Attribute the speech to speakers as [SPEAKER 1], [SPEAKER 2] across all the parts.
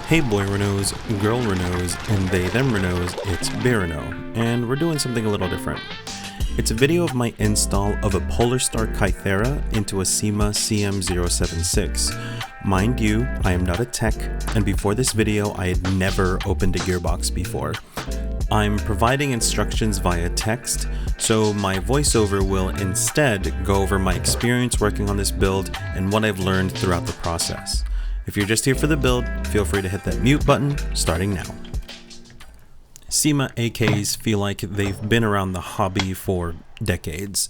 [SPEAKER 1] Hey boy Renaults, girl Renaults, and they them Renaults, it's Renault, and we're doing something a little different. It's a video of my install of a Polarstar Kythera into a Cyma CM076. Mind you, I am not a tech, and before this video I had never opened a gearbox before. I'm providing instructions via text, so my voiceover will instead go over my experience working on this build and what I've learned throughout the process. If you're just here for the build, feel free to hit that mute button starting now. Cyma AKs feel like they've been around the hobby for decades,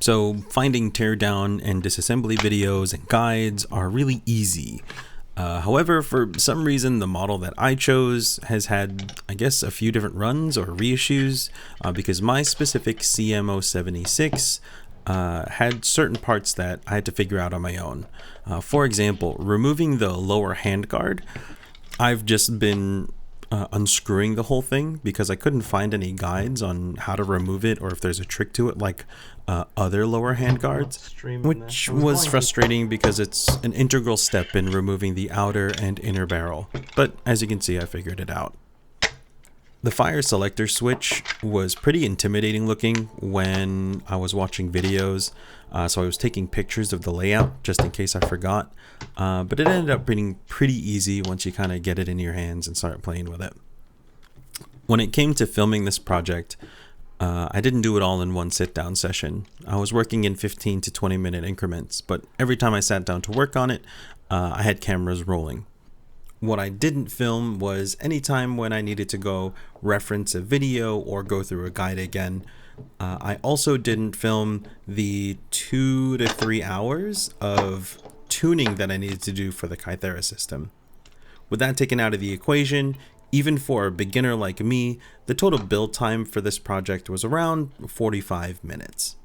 [SPEAKER 1] so finding teardown and disassembly videos and guides are really easy. However, for some reason the model that I chose has had, I guess, a few different runs or reissues because my specific CM076 had certain parts that I had to figure out on my own. For example, removing the lower handguard, I've just been unscrewing the whole thing because I couldn't find any guides on how to remove it or if there's a trick to it like other lower handguards, which was frustrating because it's an integral step in removing the outer and inner barrel. But as you can see, I figured it out. The fire selector switch was pretty intimidating looking when I was watching videos, so I was taking pictures of the layout just in case I forgot, but it ended up being pretty easy once you kind of get it in your hands and start playing with it. When it came to filming this project, I didn't do it all in one sit-down session. I was working in 15 to 20 minute increments, but every time I sat down to work on it, I had cameras rolling. What I didn't film was any time when I needed to go reference a video or go through a guide again. I also didn't film the 2 to 3 hours of tuning that I needed to do for the Kythera system. With that taken out of the equation, even for a beginner like me, the total build time for this project was around 45 minutes.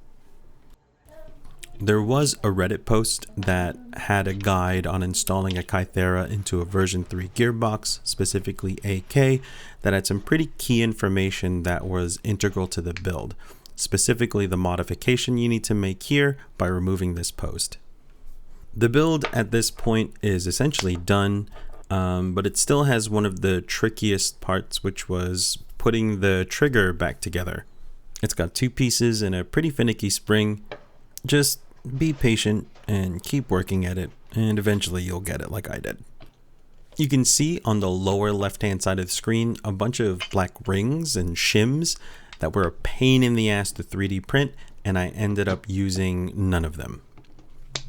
[SPEAKER 1] There was a Reddit post that had a guide on installing a Kythera into a version 3 gearbox, specifically AK, that had some pretty key information that was integral to the build, specifically the modification you need to make here by removing this post. The build at this point is essentially done, but it still has one of the trickiest parts, which was putting the trigger back together. It's got 2 pieces and a pretty finicky spring. Just be patient and keep working at it, and eventually you'll get it like I did. You can see on the lower left hand side of the screen a bunch of black rings and shims that were a pain in the ass to 3D print, and I ended up using none of them.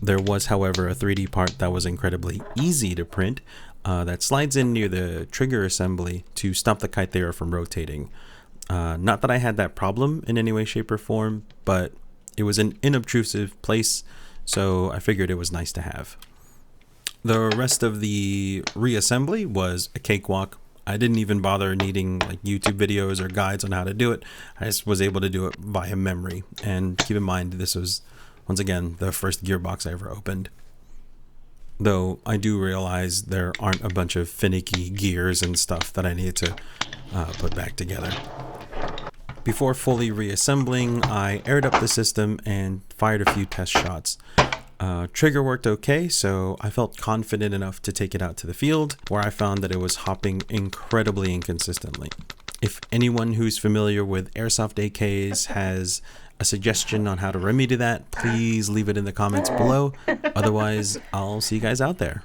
[SPEAKER 1] There was, however, a 3D part that was incredibly easy to print that slides in near the trigger assembly to stop the Kythera from rotating. Not that I had that problem in any way, shape, or form, but it was an inobtrusive place, so I figured it was nice to have. The rest of the reassembly was a cakewalk. I didn't even bother needing like YouTube videos or guides on how to do it. I just was able to do it via memory. And keep in mind, this was, once again, the first gearbox I ever opened. Though I do realize there aren't a bunch of finicky gears and stuff that I needed to put back together. Before fully reassembling, I aired up the system and fired a few test shots. Trigger worked okay, so I felt confident enough to take it out to the field, where I found that it was hopping incredibly inconsistently. If anyone who's familiar with airsoft AKs has a suggestion on how to remedy that, please leave it in the comments below. Otherwise, I'll see you guys out there.